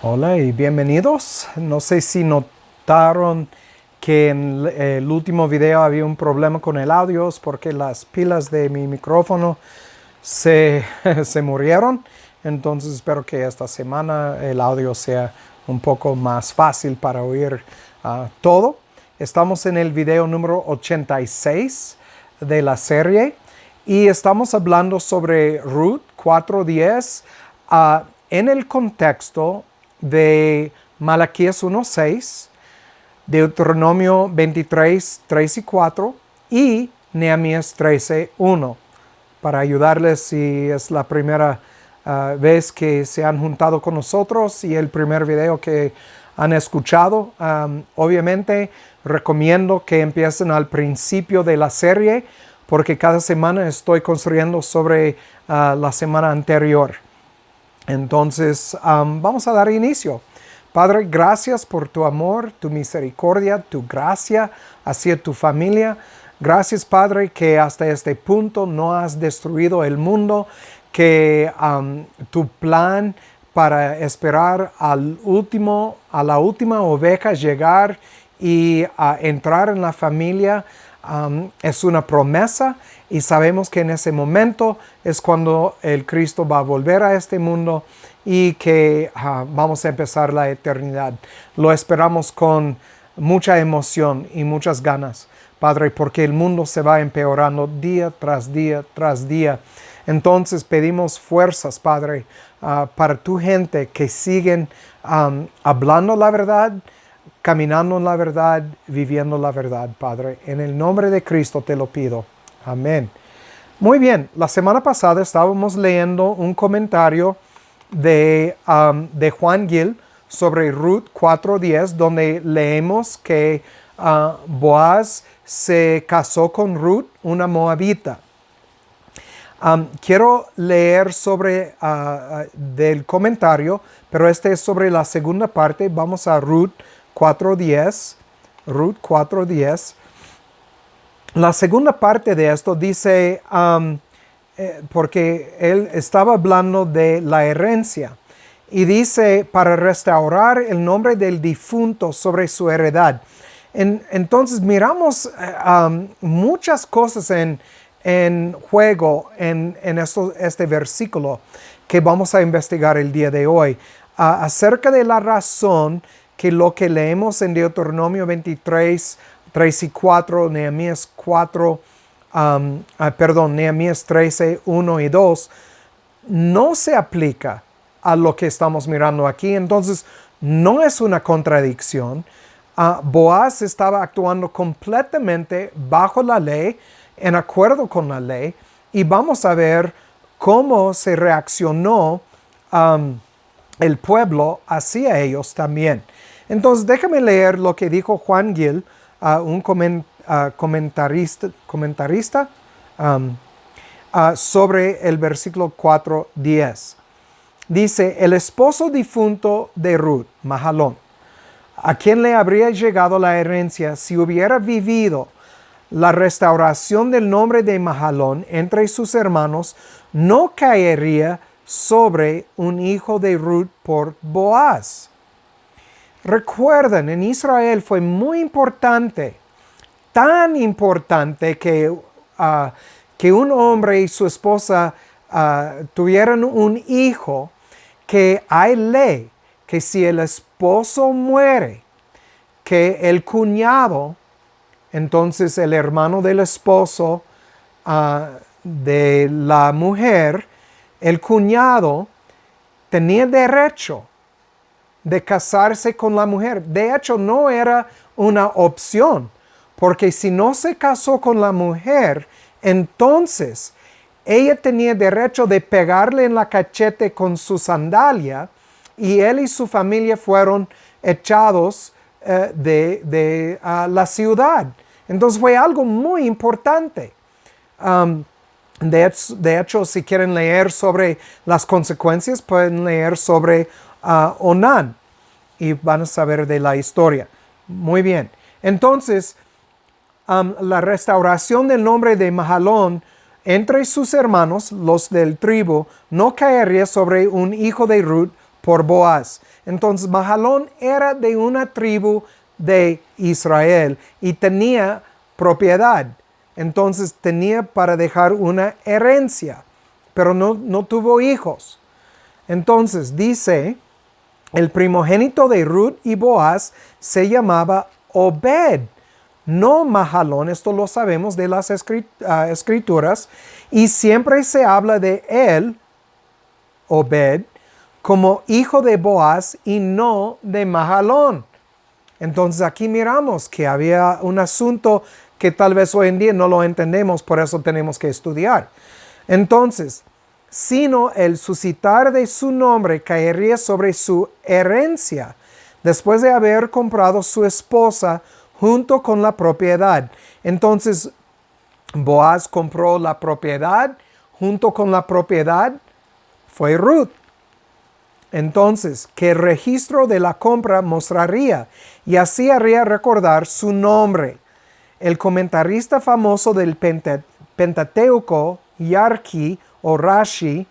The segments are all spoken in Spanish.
Hola y bienvenidos. No sé si notaron que en el último video había un problema con el audio, es porque las pilas de mi micrófono se, se murieron. Entonces espero que esta semana el audio sea un poco más fácil para oír todo. Estamos en el video número 86 de la serie y estamos hablando sobre Ruth 4:10 en el contexto de Malaquías 1:6, Deuteronomio 23, 3 y 4 y Nehemías 13:1. Para ayudarles si es la primera vez que se han juntado con nosotros y el primer video que han escuchado, obviamente recomiendo que empiecen al principio de la serie porque cada semana estoy construyendo sobre la semana anterior. Entonces, vamos a dar inicio. Padre, gracias por tu amor, tu misericordia, tu gracia hacia tu familia. Gracias, Padre, que hasta este punto no has destruido el mundo, que tu plan para esperar a la última oveja llegar y entrar en la familia es una promesa, y sabemos que en ese momento es cuando el Cristo va a volver a este mundo y que vamos a empezar la eternidad. Lo esperamos con mucha emoción y muchas ganas, Padre, porque el mundo se va empeorando día tras día tras día. Entonces pedimos fuerzas, Padre, para tu gente que siguen hablando la verdad, caminando en la verdad, viviendo la verdad, Padre. En el nombre de Cristo te lo pido. Amén. Muy bien, la semana pasada estábamos leyendo un comentario de Juan Gil sobre Ruth 4:10, donde leemos que Boaz se casó con Ruth, una moabita. Quiero leer sobre del comentario, pero este es sobre la segunda parte. Vamos a Ruth 4:10. Ruth 4:10. La segunda parte de esto dice, porque él estaba hablando de la herencia, y dice, para restaurar el nombre del difunto sobre su heredad. Entonces miramos muchas cosas en juego en este versículo que vamos a investigar el día de hoy, acerca de la razón que lo que leemos en Deuteronomio 23, 3 y 4, Nehemías 13, 1 y 2, no se aplica a lo que estamos mirando aquí. Entonces, no es una contradicción. Boaz estaba actuando completamente bajo la ley, en acuerdo con la ley, y vamos a ver cómo se reaccionó el pueblo hacia ellos también. Entonces, déjame leer lo que dijo Juan Gil, un comentarista sobre el versículo 4:10. Dice, el esposo difunto de Ruth, Mahalón, a quien le habría llegado la herencia si hubiera vivido la restauración del nombre de Mahalón entre sus hermanos, no caería sobre un hijo de Ruth por Boaz. Recuerden, en Israel fue muy importante, tan importante que un hombre y su esposa tuvieran un hijo, que hay ley que si el esposo muere, que el cuñado, entonces el hermano del esposo de la mujer, el cuñado tenía derecho de casarse con la mujer. De hecho, no era una opción, porque si no se casó con la mujer, entonces ella tenía derecho de pegarle en la cachete con su sandalia, y él y su familia fueron echados de la ciudad. Entonces fue algo muy importante. De hecho, si quieren leer sobre las consecuencias, pueden leer sobre Onán y van a saber de la historia. Muy bien. Entonces, la restauración del nombre de Mahalón entre sus hermanos, los del tribu, no caería sobre un hijo de Ruth por Boaz. Entonces Mahalón era de una tribu de Israel y tenía propiedad. Entonces tenía para dejar una herencia, pero no tuvo hijos. Entonces dice, el primogénito de Ruth y Boaz se llamaba Obed, no Mahalón. Esto lo sabemos de las escrituras, y siempre se habla de él, Obed, como hijo de Boaz y no de Mahalón. Entonces aquí miramos que había un asunto que tal vez hoy en día no lo entendemos, por eso tenemos que estudiar. Entonces, sino el suscitar de su nombre caería sobre su herencia, después de haber comprado su esposa junto con la propiedad. Entonces, Boaz compró la propiedad, junto con la propiedad fue Ruth. Entonces, que el registro de la compra mostraría, y así haría recordar su nombre. El comentarista famoso del Pentateuco, Yarki o Rashi,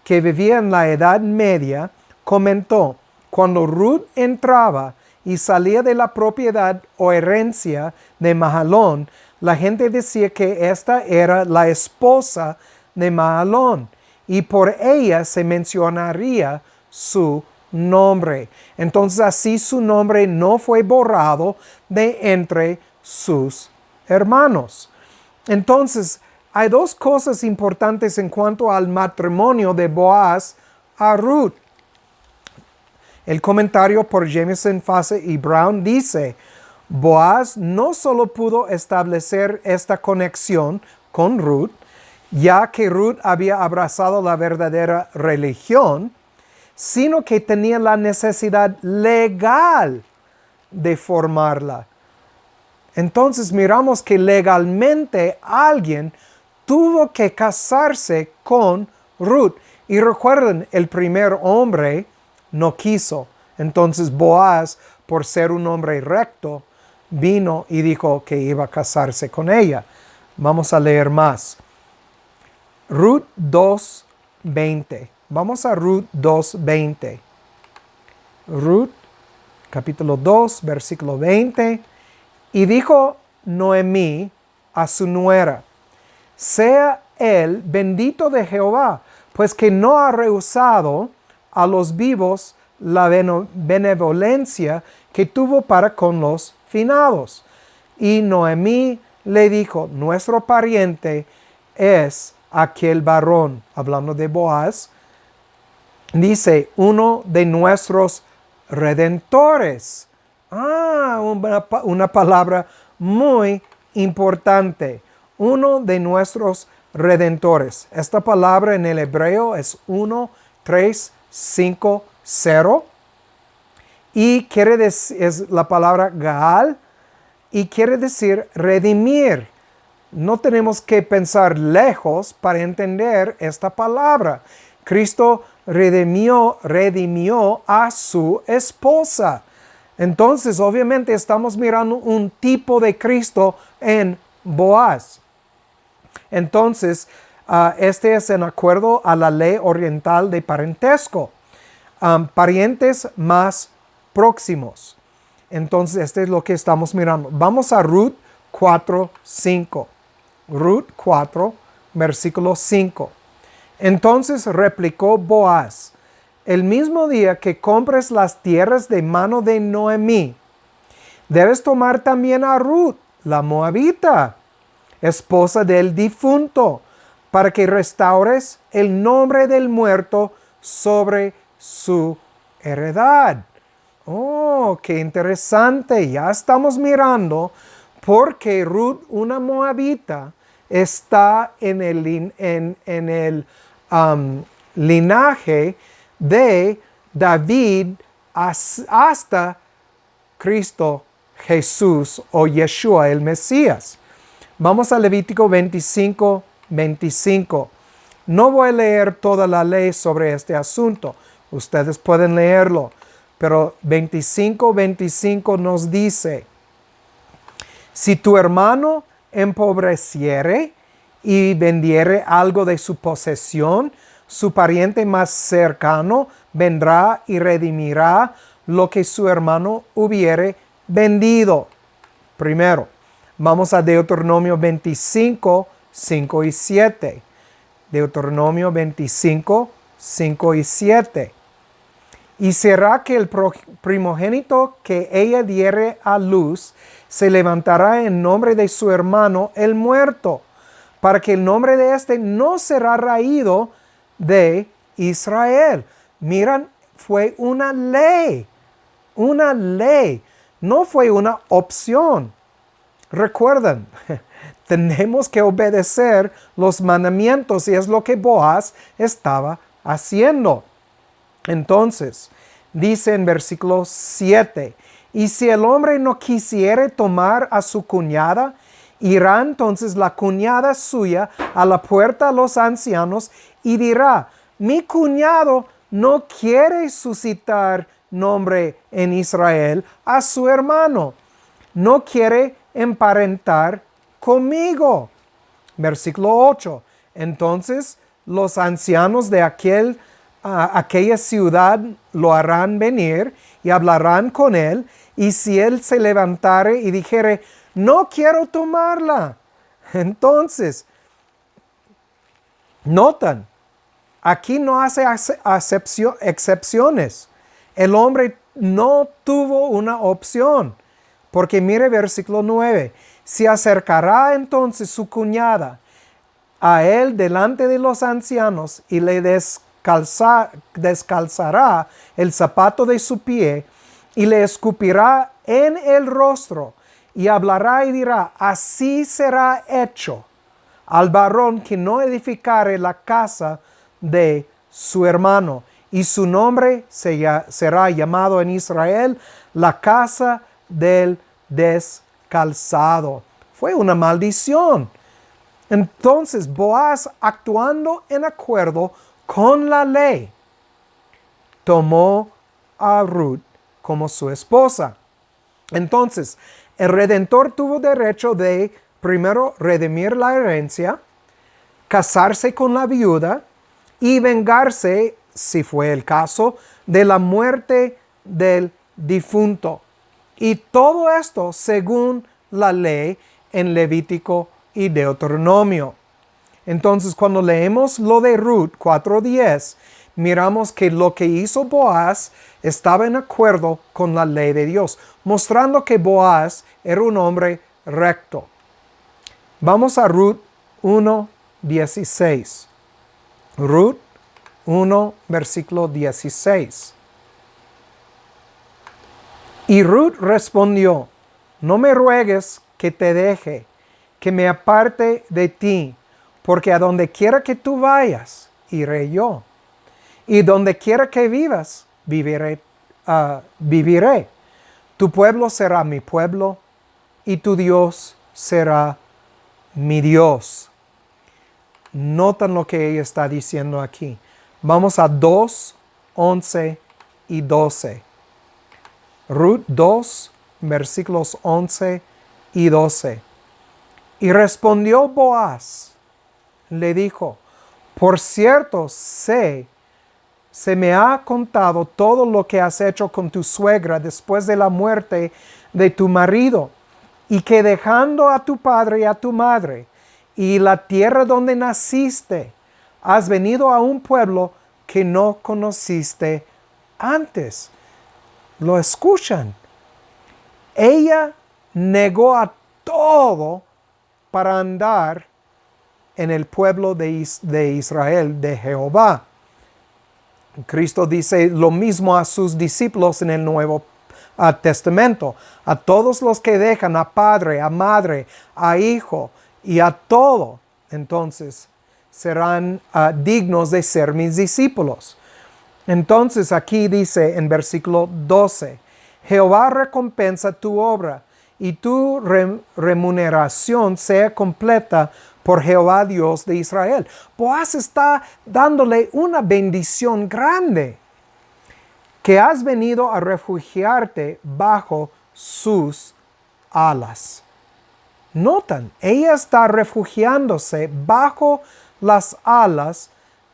que vivía en la Edad Media, comentó: cuando Ruth entraba y salía de la propiedad o herencia de Mahalón, la gente decía que esta era la esposa de Mahalón, y por ella se mencionaría su nombre. Entonces así su nombre no fue borrado de entre sus hermanos. Entonces hay dos cosas importantes en cuanto al matrimonio de Boaz a Ruth. El comentario por Jameson, Fase y Brown dice: Boaz no solo pudo establecer esta conexión con Ruth, ya que Ruth había abrazado la verdadera religión, sino que tenía la necesidad legal de formarla. Entonces miramos que legalmente alguien tuvo que casarse con Ruth. Y recuerden, el primer hombre no quiso. Entonces Boaz, por ser un hombre recto, vino y dijo que iba a casarse con ella. Vamos a leer más. Ruth 2:20. Vamos a Ruth 2:20. Ruth, capítulo 2, versículo 20. Y dijo Noemí a su nuera: sea él bendito de Jehová, pues que no ha rehusado a los vivos la benevolencia que tuvo para con los finados. Y Noemí le dijo: nuestro pariente es aquel varón, hablando de Boaz, dice, uno de nuestros redentores. Una palabra muy importante. Uno de nuestros redentores. Esta palabra en el hebreo es 1350 y quiere decir, es la palabra Gaal, y quiere decir redimir. No tenemos que pensar lejos para entender esta palabra. Cristo redimió a su esposa. Entonces, obviamente, estamos mirando un tipo de Cristo en Boaz. Entonces, este es en acuerdo a la ley oriental de parentesco. Parientes más próximos. Entonces, este es lo que estamos mirando. Vamos a Ruth 4:5. Ruth 4, versículo 5. Entonces replicó Boaz: el mismo día que compres las tierras de mano de Noemí, debes tomar también a Ruth, la moabita, esposa del difunto, para que restaures el nombre del muerto sobre su heredad. Oh, qué interesante. Ya estamos mirando porque Ruth, una moabita, está en el linaje de David hasta Cristo Jesús o Yeshua, el Mesías. Vamos a Levítico 25:25. No voy a leer toda la ley sobre este asunto. Ustedes pueden leerlo. Pero 25:25 nos dice: si tu hermano empobreciere y vendiere algo de su posesión, su pariente más cercano, vendrá y redimirá lo que su hermano hubiere vendido. Primero, vamos a Deuteronomio 25, 5 y 7. Deuteronomio 25, 5 y 7. Y será que el primogénito que ella diere a luz se levantará en nombre de su hermano el muerto, para que el nombre de éste no será raído de Israel. Miran, fue una ley, no fue una opción. Recuerden, tenemos que obedecer los mandamientos y es lo que Boaz estaba haciendo. Entonces, dice en versículo 7, y si el hombre no quisiere tomar a su cuñada, irá entonces la cuñada suya a la puerta a los ancianos y dirá, mi cuñado no quiere suscitar nombre en Israel a su hermano, no quiere emparentar conmigo. Versículo 8, entonces los ancianos de aquella ciudad lo harán venir y hablarán con él, y si él se levantare y dijere, no quiero tomarla, entonces, notan, aquí no hace excepciones. El hombre no tuvo una opción, porque mire versículo 9, se acercará entonces su cuñada a él delante de los ancianos y le descalzará el zapato de su pie y le escupirá en el rostro y hablará y dirá, así será hecho al varón que no edificare la casa de su hermano, y su nombre será llamado en Israel la casa del descalzado. Fue una maldición. Entonces Boaz, actuando en acuerdo con la ley, tomó a Ruth como su esposa. Entonces, el Redentor tuvo derecho de, primero, redimir la herencia, casarse con la viuda y vengarse, si fue el caso, de la muerte del difunto. Y todo esto según la ley en Levítico y Deuteronomio. Entonces, cuando leemos lo de Ruth 4:10, miramos que lo que hizo Boaz estaba en acuerdo con la ley de Dios, mostrando que Boaz era un hombre recto. Vamos a Ruth 1:16. Ruth 1, versículo 16. Y Ruth respondió, no me ruegues que te deje, que me aparte de ti, porque a donde quiera que tú vayas, iré yo. Y donde quiera que vivas, viviré. Tu pueblo será mi pueblo, y tu Dios será mi Dios. Notan lo que ella está diciendo aquí. Vamos a 2, 11 y 12. Ruth 2, versículos 11 y 12. Y respondió Boaz, le dijo, por cierto, se me ha contado todo lo que has hecho con tu suegra después de la muerte de tu marido, y que dejando a tu padre y a tu madre, y la tierra donde naciste, has venido a un pueblo que no conociste antes. ¿Lo escuchan? Ella negó a todo para andar en el pueblo de Israel, de Jehová. Cristo dice lo mismo a sus discípulos en el Nuevo Testamento. A todos los que dejan a padre, a madre, a hijo y a todo, entonces serán dignos de ser mis discípulos. Entonces aquí dice en versículo 12, Jehová recompensa tu obra y tu remuneración sea completa por Jehová Dios de Israel. Boaz está dándole una bendición grande, que has venido a refugiarte bajo sus alas. Notan, ella está refugiándose bajo las alas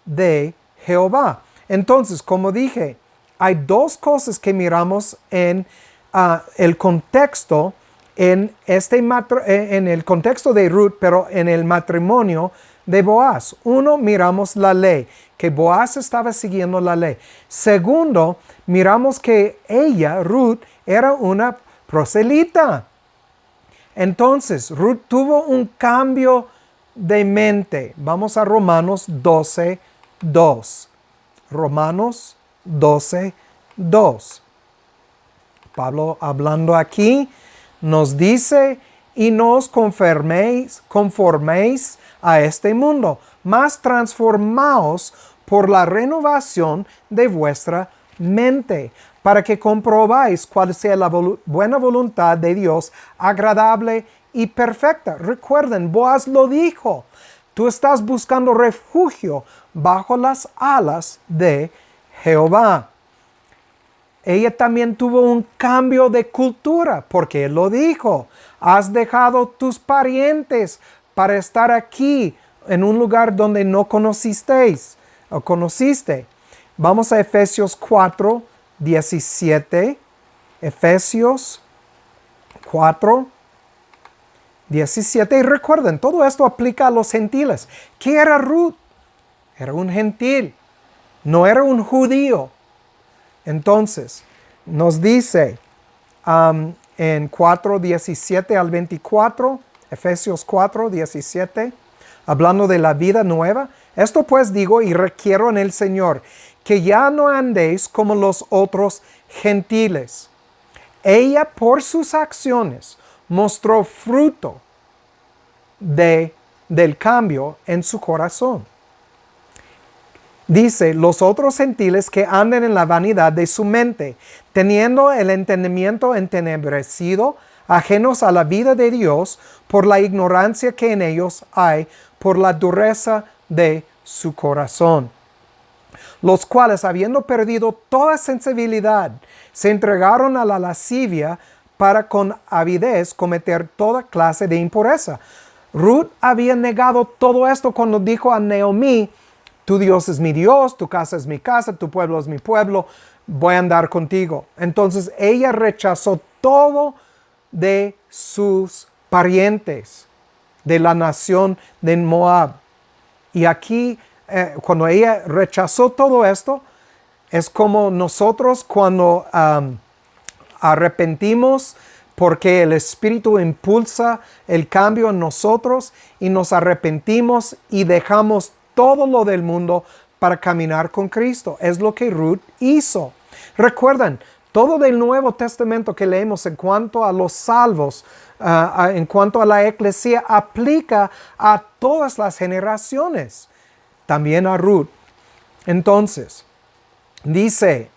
de Jehová. Entonces, como dije, hay dos cosas que miramos en el contexto, en el contexto de Ruth, pero en el matrimonio de Boaz. Uno, miramos la ley, que Boaz estaba siguiendo la ley. Segundo, miramos que ella, Ruth, era una proselita. Entonces, Ruth tuvo un cambio de mente. Vamos a Romanos 12:2. Romanos 12:2. Pablo hablando aquí nos dice, y no os conforméis a este mundo, mas transformaos por la renovación de vuestra mente, para que comprobáis cuál sea la buena voluntad de Dios, agradable y perfecta. Recuerden, Boaz lo dijo, tú estás buscando refugio bajo las alas de Jehová. Ella también tuvo un cambio de cultura, porque él lo dijo, has dejado tus parientes para estar aquí en un lugar donde no conociste. Vamos a Efesios 4:17. Efesios 4:17. Y recuerden, todo esto aplica a los gentiles. ¿Qué era Ruth? Era un gentil, no era un judío. Entonces, nos dice en 4:17 al 24, Efesios 4:17, hablando de la vida nueva. Esto pues digo y requiero en el Señor, que ya no andéis como los otros gentiles. Ella por sus acciones mostró fruto del cambio en su corazón. Dice, los otros gentiles que anden en la vanidad de su mente, teniendo el entendimiento entenebrecido, ajenos a la vida de Dios, por la ignorancia que en ellos hay, por la dureza de su corazón. Los cuales, habiendo perdido toda sensibilidad, se entregaron a la lascivia para con avidez cometer toda clase de impureza. Ruth había negado todo esto cuando dijo a Naomi, tu Dios es mi Dios, tu casa es mi casa, tu pueblo es mi pueblo, voy a andar contigo. Entonces ella rechazó todo de sus parientes, de la nación de Moab. Y aquí, cuando ella rechazó todo esto, es como nosotros cuando arrepentimos, porque el Espíritu impulsa el cambio en nosotros y nos arrepentimos y dejamos todo lo del mundo para caminar con Cristo. Es lo que Ruth hizo. Recuerden, todo del Nuevo Testamento que leemos en cuanto a los salvos, en cuanto a la eclesia, aplica a todas las generaciones, también a Ruth. Entonces, dice,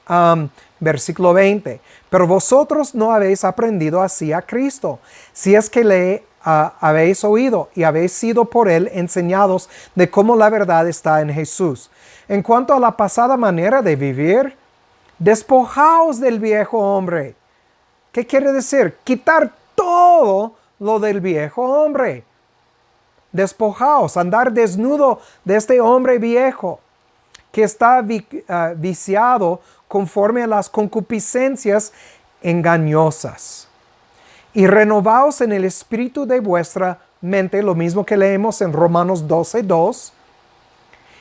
versículo 20, pero vosotros no habéis aprendido así a Cristo, si es que le habéis oído y habéis sido por él enseñados de cómo la verdad está en Jesús. En cuanto a la pasada manera de vivir, despojaos del viejo hombre. ¿Qué quiere decir? Quitar todo lo del viejo hombre. Despojaos, andar desnudo de este hombre viejo que está viciado conforme a las concupiscencias engañosas. Y renovaos en el espíritu de vuestra mente, lo mismo que leemos en Romanos 12:2,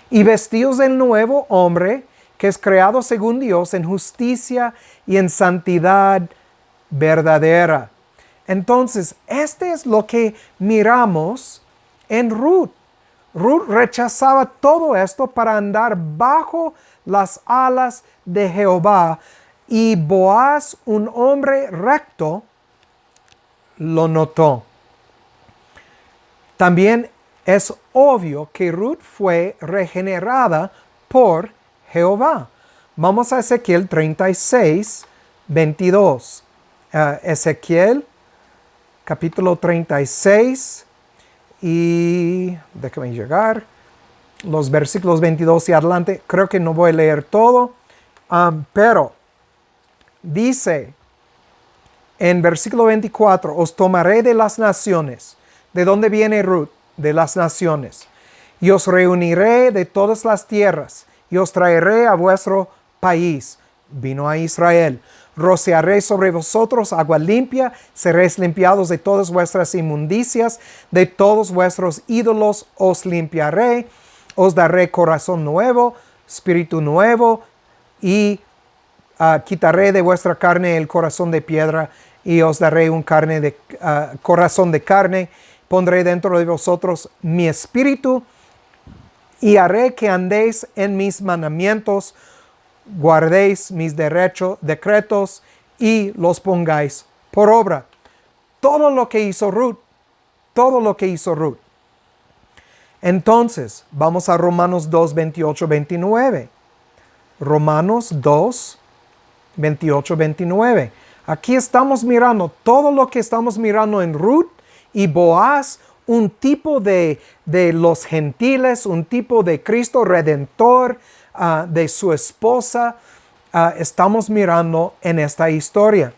y vestíos del nuevo hombre, que es creado según Dios en justicia y en santidad verdadera. Entonces, este es lo que miramos en Ruth. Ruth rechazaba todo esto para andar bajo las alas de Jehová, y Boaz, un hombre recto, lo notó. También es obvio que Ruth fue regenerada por Jehová. Vamos a Ezequiel 36:22. Ezequiel capítulo 36 y déjame llegar los versículos 22 y adelante. Creo que no voy a leer todo, pero dice en versículo 24, os tomaré de las naciones. ¿De dónde viene Ruth? De las naciones. Y os reuniré de todas las tierras, y os traeré a vuestro país. Vino a Israel. Rociaré sobre vosotros agua limpia, seréis limpiados de todas vuestras inmundicias, de todos vuestros ídolos os limpiaré, os daré corazón nuevo, espíritu nuevo, y quitaré de vuestra carne el corazón de piedra, y os daré un corazón de carne, pondré dentro de vosotros mi espíritu, y haré que andéis en mis mandamientos, guardéis mis decretos y los pongáis por obra. Todo lo que hizo Ruth, todo lo que hizo Ruth. Entonces, vamos a Romanos 2, 28, 29. Romanos 2, 28, 29. Aquí estamos mirando todo lo que estamos mirando en Ruth y Boaz, un tipo de los gentiles, un tipo de Cristo Redentor, de su esposa, estamos mirando en esta historia.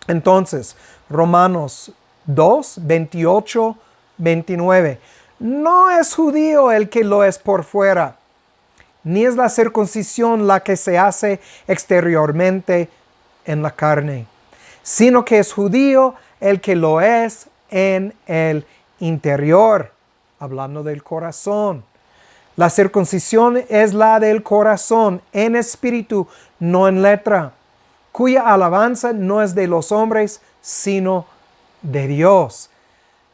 Entonces, Romanos 2, 28, 29. No es judío el que lo es por fuera, ni es la circuncisión la que se hace exteriormente en la carne, sino que es judío el que lo es en el interior, hablando del corazón. La circuncisión es la del corazón, en espíritu, no en letra, cuya alabanza no es de los hombres, sino de Dios.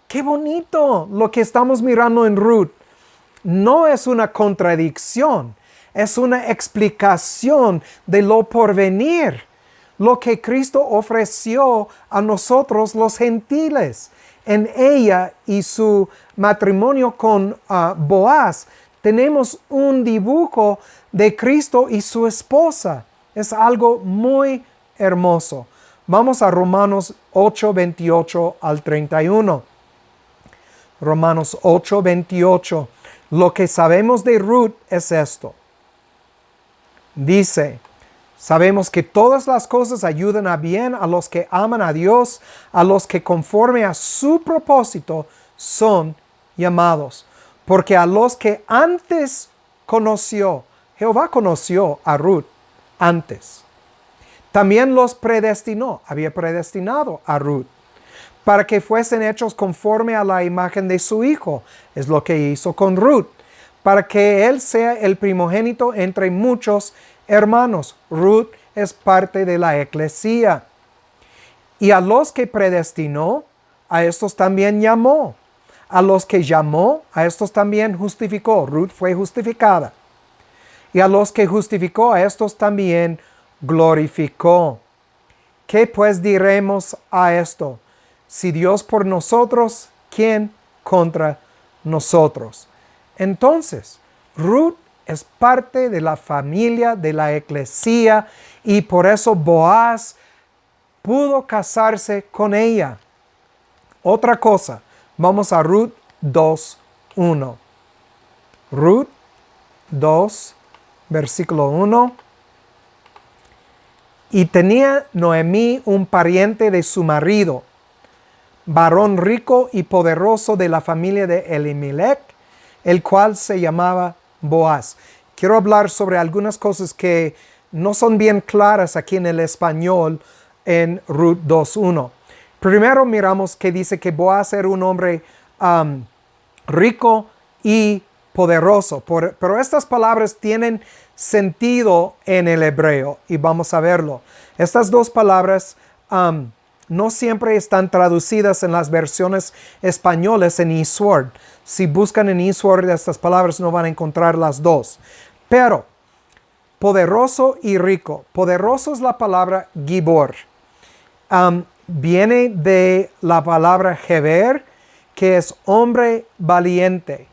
¡Qué bonito lo que estamos mirando en Ruth! No es una contradicción, es una explicación de lo porvenir, lo que Cristo ofreció a nosotros los gentiles. En ella y su matrimonio con Boaz, tenemos un dibujo de Cristo y su esposa. Es algo muy hermoso. Vamos a Romanos 8, 28 al 31. Romanos 8, 28. Lo que sabemos de Ruth es esto. Dice, sabemos que todas las cosas ayudan a bien a los que aman a Dios, a los que conforme a su propósito son llamados. Porque a los que antes conoció, Jehová conoció a Ruth antes. También los predestinó, había predestinado a Ruth, para que fuesen hechos conforme a la imagen de su hijo. Es lo que hizo con Ruth, para que él sea el primogénito entre muchos hermanos. Ruth es parte de la eclesía. Y a los que predestinó, a estos también llamó. A los que llamó, a estos también justificó. Ruth fue justificada. Y a los que justificó, a estos también glorificó. ¿Qué pues diremos a esto? Si Dios por nosotros, ¿quién contra nosotros? Entonces, Ruth es parte de la familia de la eclesía y por eso Boaz pudo casarse con ella. Otra cosa, vamos a Ruth 2:1. Ruth 2, versículo 1. Y tenía Noemí un pariente de su marido, varón rico y poderoso de la familia de Elimelech, el cual se llamaba Boaz. Quiero hablar sobre algunas cosas que no son bien claras aquí en el español en Ruth 2:1. Primero miramos que dice que Boaz era un hombre rico y poderoso, pero estas palabras tienen sentido en el hebreo y vamos a verlo. Estas dos palabras no siempre están traducidas en las versiones españolas en eSword. Si buscan en eSword estas palabras no van a encontrar las dos. Pero poderoso y rico. Poderoso es la palabra gibor. Viene de la palabra geber, que es hombre valiente.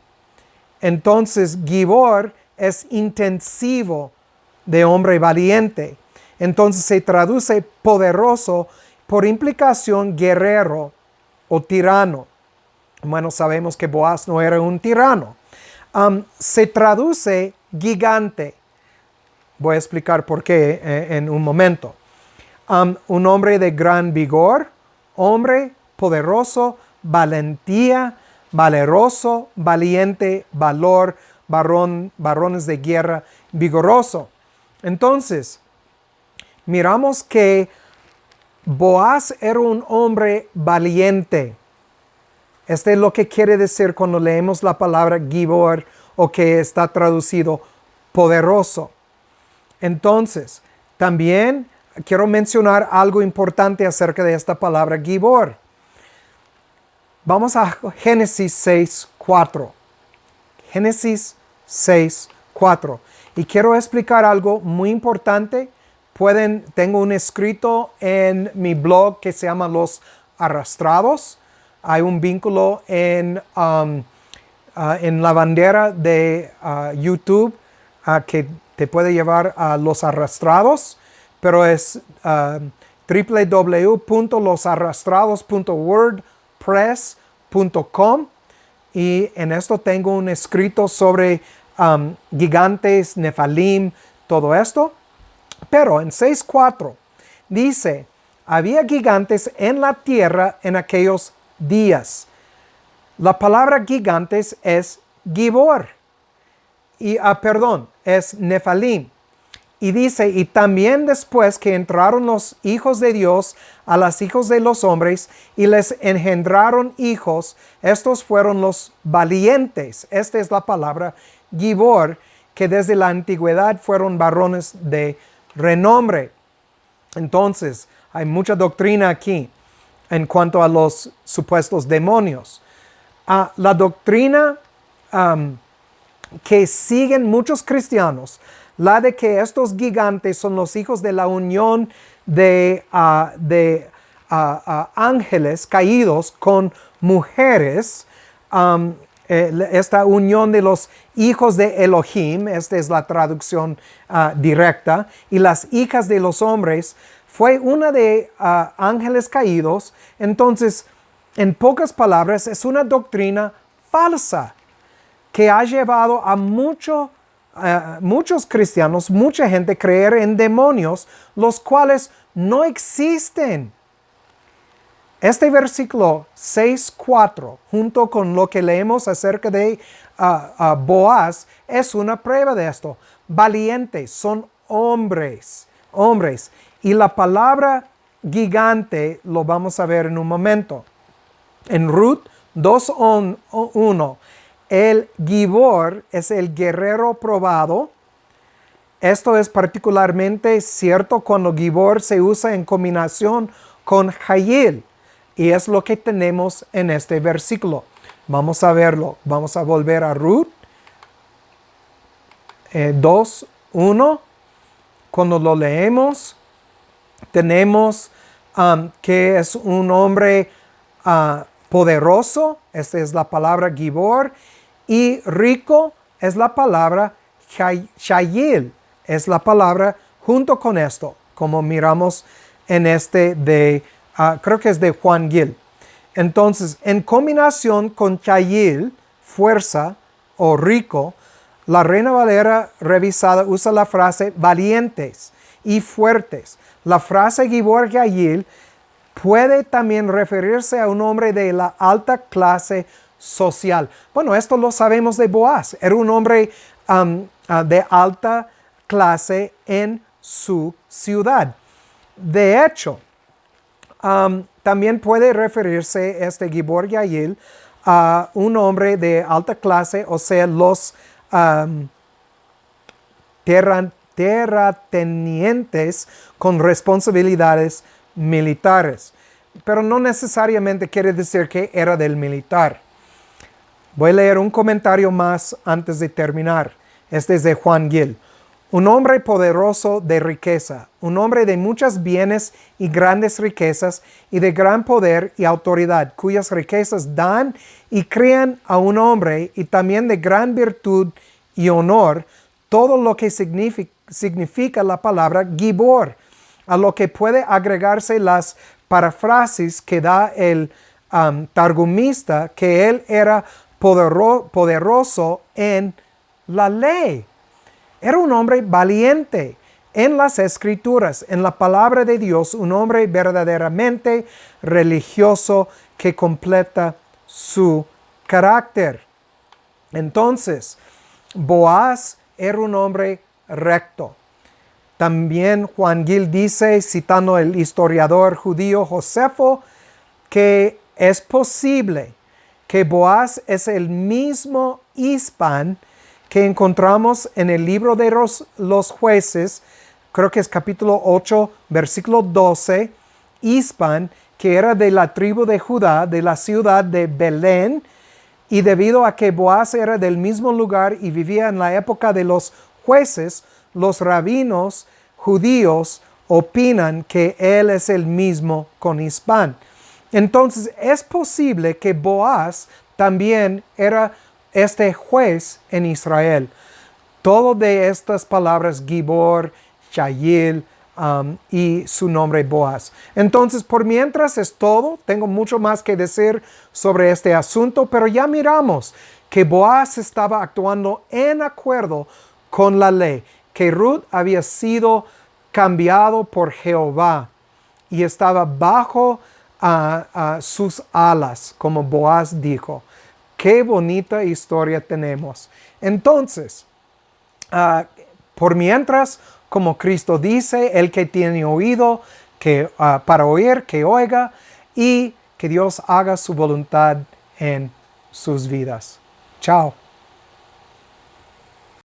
Entonces gibor es intensivo de hombre valiente. Entonces se traduce poderoso, por implicación guerrero o tirano. Bueno, sabemos que Boaz no era un tirano. Se traduce gigante. Voy a explicar por qué en un momento. Un hombre de gran vigor, hombre poderoso, valentía, valeroso, valiente, valor, varones de guerra vigoroso. Entonces, miramos que Boaz era un hombre valiente. Este es lo que quiere decir cuando leemos la palabra Gibor, o que está traducido poderoso. Entonces, también quiero mencionar algo importante acerca de esta palabra Gibor. Vamos a Génesis 6:4. Génesis 6:4. Y quiero explicar algo muy importante. Tengo un escrito en mi blog que se llama Los Arrastrados. Hay un vínculo en la bandera de YouTube que te puede llevar a Los Arrastrados, pero es www.losarrastrados.wordpress.com, y en esto tengo un escrito sobre gigantes, Nefalim, todo esto. Pero en 6:4 dice, había gigantes en la tierra en aquellos días. La palabra gigantes es Gibor. Es Nefalim. Y dice, y también después que entraron los hijos de Dios a los hijos de los hombres y les engendraron hijos, estos fueron los valientes. Esta es la palabra Gibor, que desde la antigüedad fueron varones de renombre. Entonces, hay mucha doctrina aquí en cuanto a los supuestos demonios. La doctrina que siguen muchos cristianos, la de que estos gigantes son los hijos de la unión de ángeles caídos con mujeres, esta unión de los hijos de Elohim, esta es la traducción directa, y las hijas de los hombres, fue una de ángeles caídos. Entonces, en pocas palabras, es una doctrina falsa que ha llevado a muchos cristianos, mucha gente, creer en demonios, los cuales no existen. Este versículo 6:4, junto con lo que leemos acerca de Boaz, es una prueba de esto. Valientes son hombres. Y la palabra gigante lo vamos a ver en un momento. En Ruth 2:1, el Gibor es el guerrero probado. Esto es particularmente cierto cuando Gibor se usa en combinación con Jayil. Y es lo que tenemos en este versículo. Vamos a verlo. Vamos a volver a Ruth 2:1. Cuando lo leemos, tenemos que es un hombre poderoso. Esta es la palabra Gibor. Y rico es la palabra Shayil. Es la palabra junto con esto, como miramos en este de creo que es de Juan Gil. Entonces, en combinación con Shayil, fuerza o rico, la Reina Valera revisada usa la frase valientes y fuertes. La frase Gibor Shayil puede también referirse a un hombre de la alta clase social. Bueno, esto lo sabemos de Boaz. Era un hombre de alta clase en su ciudad. De hecho, también puede referirse este Gibor Shayil a un hombre de alta clase, o sea, los terratenientes con responsabilidades militares. Pero no necesariamente quiere decir que era del militar. Voy a leer un comentario más antes de terminar. Este es de Juan Gil. Un hombre poderoso de riqueza, un hombre de muchos bienes y grandes riquezas y de gran poder y autoridad, cuyas riquezas dan y crían a un hombre, y también de gran virtud y honor, todo lo que significa la palabra Gibor, a lo que puede agregarse las parafrasis que da el targumista, que él era poderoso en la ley. Era un hombre valiente en las Escrituras, en la palabra de Dios, un hombre verdaderamente religioso que completa su carácter. Entonces, Boaz era un hombre recto. También Juan Gil dice, citando el historiador judío Josefo, que es posible que Boaz es el mismo Ispan que encontramos en el libro de los jueces, creo que es capítulo 8, versículo 12, Ispan, que era de la tribu de Judá, de la ciudad de Belén, y debido a que Boaz era del mismo lugar y vivía en la época de los jueces, los rabinos judíos opinan que él es el mismo con Ispan. Entonces es posible que Boaz también era este juez en Israel. Todo de estas palabras, Gibor, Shayil, y su nombre Boaz. Entonces, por mientras es todo. Tengo mucho más que decir sobre este asunto, pero ya miramos que Boaz estaba actuando en acuerdo con la ley, que Ruth había sido cambiado por Jehová y estaba bajo sus alas, como Boaz dijo. Qué bonita historia tenemos. Entonces, por mientras, como Cristo dice, el que tiene oído para oír, que oiga, y que Dios haga su voluntad en sus vidas. Chao.